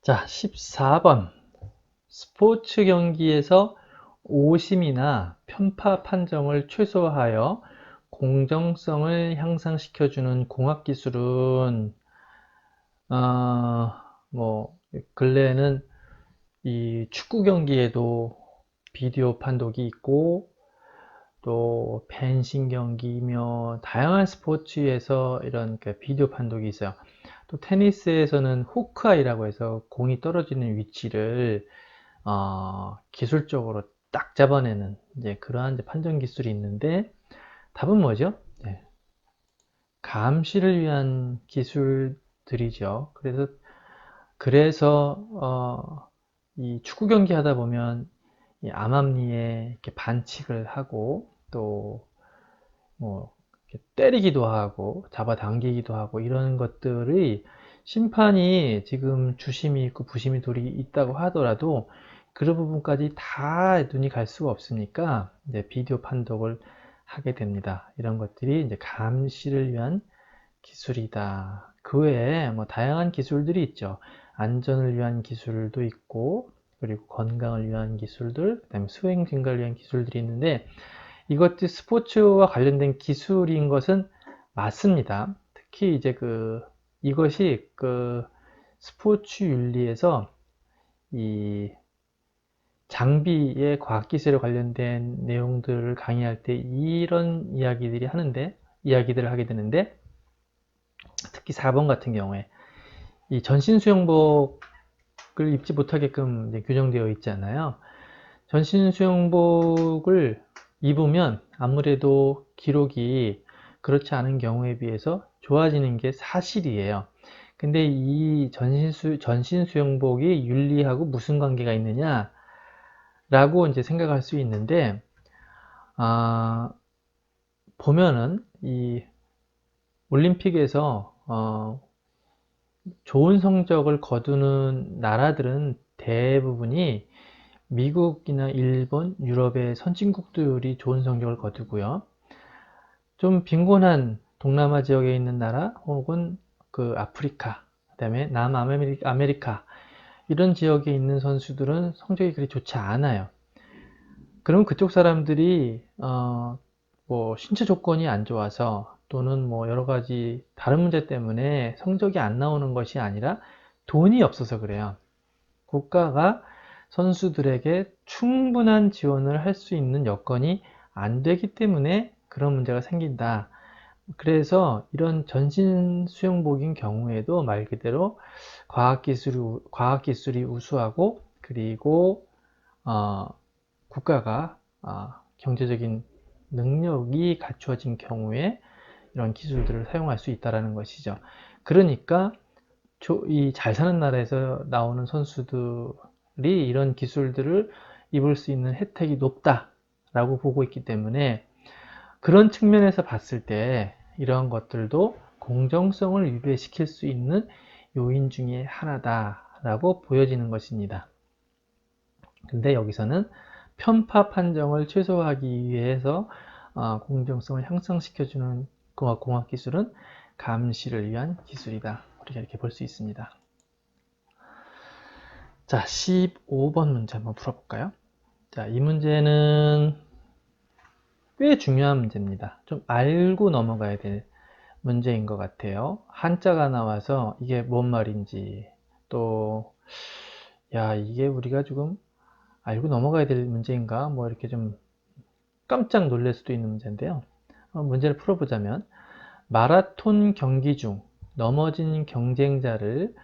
자, 14번. 스포츠 경기에서 오심이나 편파 판정을 최소화하여 공정성을 향상시켜주는 공학기술은, 어, 근래에는 이 축구 경기에도 비디오 판독이 있고, 또 펜싱 경기며 다양한 스포츠에서 이런 그 비디오 판독이 있어요. 또 테니스에서는 호크아이라고 해서 공이 떨어지는 위치를 기술적으로 딱 잡아내는 이제 그러한 이제 판정 기술이 있는데, 답은 뭐죠? 네, 감시를 위한 기술들이죠. 그래서 이 축구 경기 하다 보면 이 암암리에 이렇게 반칙을 하고 또 뭐 때리기도 하고 잡아당기기도 하고 이런 것들이, 심판이 지금 주심이 있고 부심이 둘이 있다고 하더라도 그런 부분까지 다 눈이 갈 수가 없으니까 이제 비디오 판독을 하게 됩니다. 이런 것들이 이제 감시를 위한 기술이다. 그 외에 뭐 다양한 기술들이 있죠. 안전을 위한 기술도 있고, 그리고 건강을 위한 기술들, 그다음에 수행 증가를 위한 기술들이 있는데, 이것도 스포츠와 관련된 기술인 것은 맞습니다. 특히 이제 이것이 스포츠 윤리에서 이 장비의 과학기술에 관련된 내용들을 강의할 때 이런 이야기들을 하게 되는데, 특히 4번 같은 경우에 이 전신 수영복을 입지 못하게끔 이제 규정되어 있잖아요. 전신 수영복을 입으면 아무래도 기록이 그렇지 않은 경우에 비해서 좋아지는 게 사실이에요. 근데 이 전신 수영복이 윤리하고 무슨 관계가 있느냐 라고 이제 생각할 수 있는데, 아, 보면은 이 올림픽에서 좋은 성적을 거두는 나라들은 대부분이 미국이나 일본, 유럽의 선진국들이 좋은 성적을 거두고요. 좀 빈곤한 동남아 지역에 있는 나라 혹은 아프리카, 그다음에 남아메리카 이런 지역에 있는 선수들은 성적이 그리 좋지 않아요. 그럼 그쪽 사람들이 뭐 신체 조건이 안 좋아서 또는 뭐 여러 가지 다른 문제 때문에 성적이 안 나오는 것이 아니라 돈이 없어서 그래요. 국가가 선수들에게 충분한 지원을 할 수 있는 여건이 안 되기 때문에 그런 문제가 생긴다. 그래서 이런 전신 수영복인 경우에도 말 그대로 과학기술이 우수하고, 그리고 어, 국가가 경제적인 능력이 갖추어진 경우에 이런 기술들을 사용할 수 있다는 것이죠. 그러니까 이 잘 사는 나라에서 나오는 선수들이 이런 기술들을 입을 수 있는 혜택이 높다라고 보고 있기 때문에, 그런 측면에서 봤을 때 이러한 것들도 공정성을 위배시킬 수 있는 요인 중에 하나다라고 보여지는 것입니다. 근데 여기서는 편파 판정을 최소화하기 위해서 공정성을 향상시켜주는 공학기술은 감시를 위한 기술이다. 우리가 이렇게 볼 수 있습니다. 자, 15번 문제 한번 풀어볼까요? 자, 이 문제는 꽤 중요한 문제입니다. 좀 알고 넘어가야 될 문제인 것 같아요. 한자가 나와서 이게 뭔 말인지, 또, 야, 이게 우리가 조금 알고 넘어가야 될 문제인가? 뭐 이렇게 좀 깜짝 놀랄 수도 있는 문제인데요. 문제를 풀어보자면, 마라톤 경기 중 넘어진 경쟁자를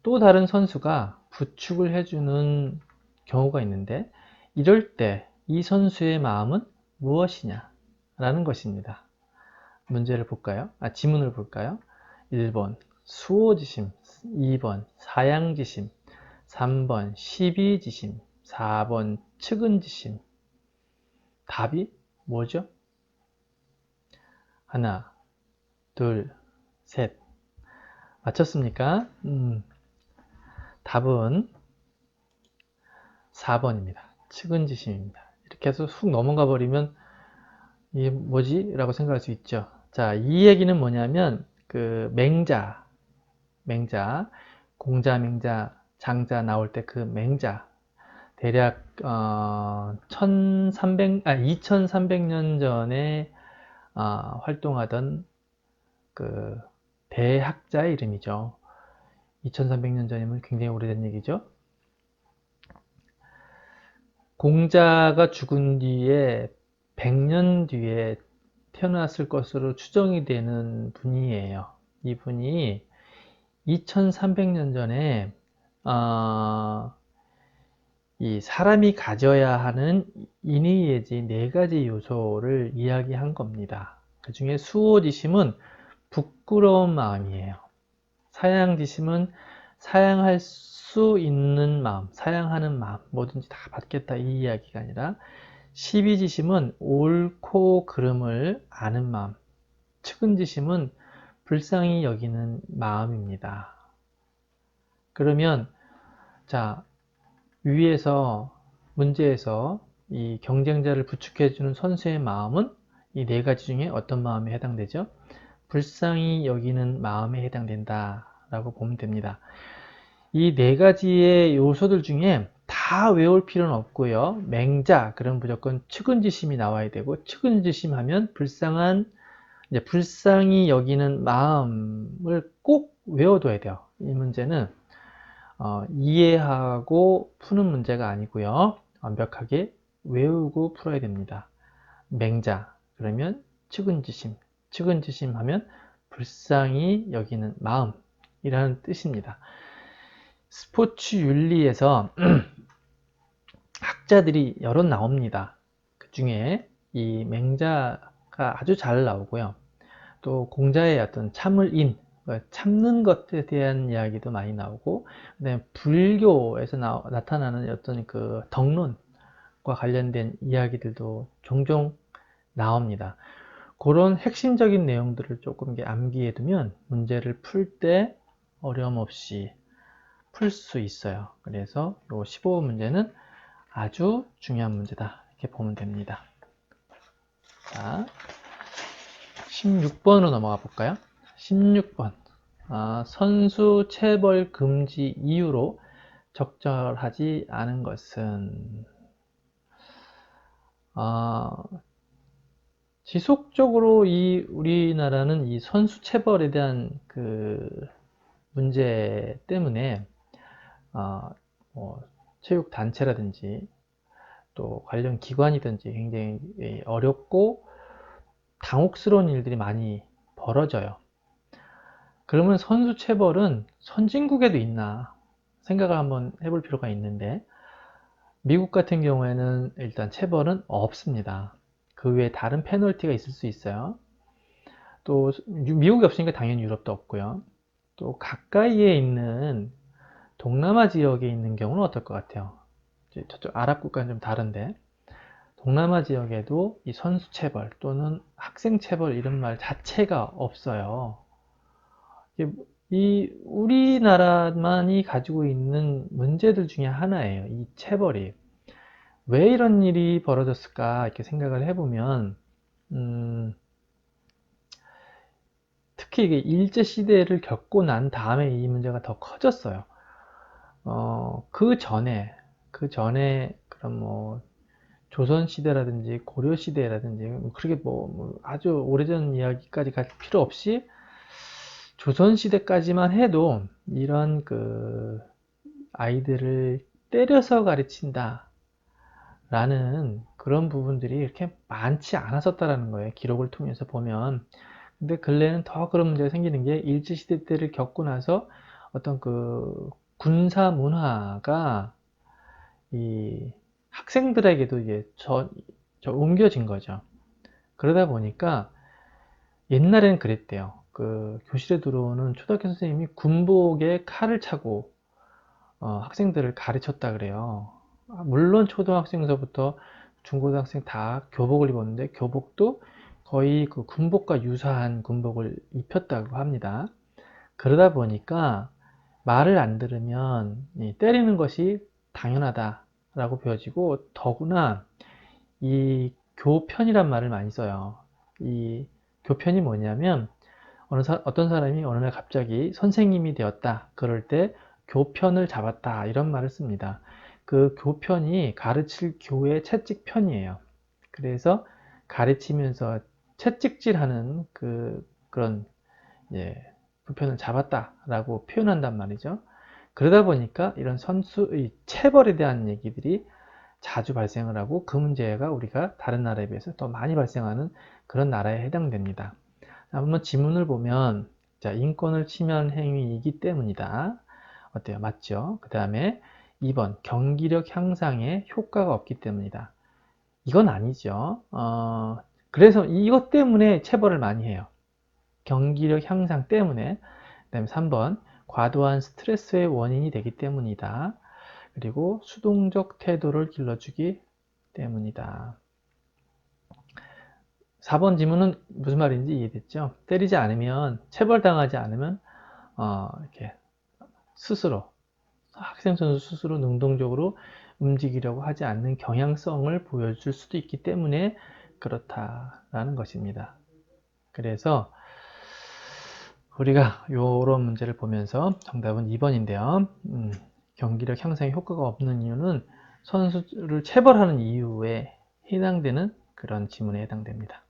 또 다른 선수가 부축을 해주는 경우가 있는데, 이럴 때 이 선수의 마음은 무엇이냐? 라는 것입니다. 지문을 볼까요? 1번 수호지심, 2번 사양지심, 3번 시비지심, 4번 측은지심. 답이 뭐죠? 하나, 둘, 셋. 맞췄습니까? 답은 4번입니다. 측은지심입니다. 이렇게 해서 훅 넘어가 버리면 이게 뭐지? 라고 생각할 수 있죠. 자, 이 얘기는 뭐냐면 맹자, 공자, 맹자 장자 나올 때 그 맹자, 대략 2300년 전에 활동하던 그 대학자의 이름이죠. 2300년 전이면 굉장히 오래된 얘기죠. 공자가 죽은 뒤에 100년 뒤에 태어났을 것으로 추정이 되는 분이에요. 이분이 2300년 전에 이 사람이 가져야 하는 인의예지 네 가지 요소를 이야기한 겁니다. 그 중에 수호지심은 부끄러운 마음이에요. 사양지심은 사양할 수 있는 마음, 사양하는 마음, 뭐든지 다 받겠다 이 이야기가 아니라, 시비지심은 옳고 그름을 아는 마음, 측은지심은 불쌍히 여기는 마음입니다. 그러면 자, 위에서 문제에서 이 경쟁자를 부축해주는 선수의 마음은 이 네 가지 중에 어떤 마음에 해당되죠? 불쌍히 여기는 마음에 해당된다 라고 보면 됩니다. 이 네 가지의 요소들 중에 다 외울 필요는 없고요. 맹자, 그럼 무조건 측은지심이 나와야 되고, 측은지심 하면 이제 불쌍히 여기는 마음을 꼭 외워둬야 돼요. 이 문제는 이해하고 푸는 문제가 아니고요. 완벽하게 외우고 풀어야 됩니다. 맹자, 그러면 측은지심, 측은지심 하면 불쌍히 여기는 마음이라는 뜻입니다. 스포츠 윤리에서 학자들이 여러 나옵니다. 그 중에 이 맹자가 아주 잘 나오고요. 또 공자의 어떤 참을인, 참는 것에 대한 이야기도 많이 나오고, 그다음에 불교에서 나타나는 어떤 그 덕론과 관련된 이야기들도 종종 나옵니다. 그런 핵심적인 내용들을 조금 암기해 두면 문제를 풀 때 어려움 없이 풀 수 있어요. 그래서 이 15문제는 아주 중요한 문제다 이렇게 보면 됩니다. 자, 16번으로 넘어가 볼까요? 16번. 선수 체벌 금지 이유로 적절하지 않은 것은, 지속적으로 우리나라는 이 선수 체벌에 대한 그 문제 때문에 뭐 체육 단체라든지 또 관련 기관이든지 굉장히 어렵고 당혹스러운 일들이 많이 벌어져요. 그러면 선수 체벌은 선진국에도 있나 생각을 한번 해볼 필요가 있는데, 미국 같은 경우에는 일단 체벌은 없습니다. 그 외에 다른 페널티가 있을 수 있어요. 또 미국이 없으니까 당연히 유럽도 없고요. 또 가까이에 있는 동남아 지역에 있는 경우는 어떨 것 같아요? 저쪽 아랍 국가는 좀 다른데, 동남아 지역에도 이 선수 체벌 또는 학생 체벌 이런 말 자체가 없어요. 이 우리나라만이 가지고 있는 문제들 중에 하나예요. 이 체벌이. 왜 이런 일이 벌어졌을까 이렇게 생각을 해보면, 특히 이게 일제시대를 겪고 난 다음에 이 문제가 더 커졌어요. 그 전에 그런 뭐 조선시대라든지 고려시대라든지 그렇게 뭐 아주 오래전 이야기까지 갈 필요 없이 조선시대까지만 해도 이런 그 아이들을 때려서 가르친다 라는 그런 부분들이 이렇게 많지 않았었다라는 거예요. 기록을 통해서 보면. 근데 근래는 더 그런 문제가 생기는 게, 일제시대 때를 겪고 나서 어떤 그 군사 문화가 이 학생들에게도 이게 옮겨진 거죠. 그러다 보니까 옛날에는 그랬대요. 그 교실에 들어오는 초등학교 선생님이 군복에 칼을 차고 학생들을 가르쳤다 그래요. 물론 초등학생서부터 중고등학생 다 교복을 입었는데, 교복도 거의 그 군복과 유사한 군복을 입혔다고 합니다. 그러다 보니까 말을 안 들으면 때리는 것이 당연하다라고 보여지고, 더구나 이 교편이란 말을 많이 써요. 이 교편이 뭐냐면, 어떤 사람이 어느 날 갑자기 선생님이 되었다 그럴 때 교편을 잡았다 이런 말을 씁니다. 그 교편이 가르칠 교의 채찍편이에요. 그래서 가르치면서 채찍질하는 그런 예, 교편을 잡았다라고 표현한단 말이죠. 그러다 보니까 이런 선수의 체벌에 대한 얘기들이 자주 발생을 하고 그 문제가 우리가 다른 나라에 비해서 더 많이 발생하는 그런 나라에 해당됩니다. 한번 지문을 보면 자, 인권을 침해하는 행위이기 때문이다. 어때요? 맞죠? 그 다음에 2번 경기력 향상에 효과가 없기 때문이다. 이건 아니죠. 그래서 이것 때문에 체벌을 많이 해요. 경기력 향상 때문에. 그 다음에 3번 과도한 스트레스의 원인이 되기 때문이다. 그리고 수동적 태도를 길러주기 때문이다. 4번 지문은 무슨 말인지 이해됐죠? 때리지 않으면, 체벌당하지 않으면, 이렇게 스스로, 학생 선수 스스로 능동적으로 움직이려고 하지 않는 경향성을 보여줄 수도 있기 때문에 그렇다라는 것입니다. 그래서 우리가 이런 문제를 보면서 정답은 2번인데요. 경기력 향상에 효과가 없는 이유는 선수를 체벌하는 이유에 해당되는 그런 지문에 해당됩니다.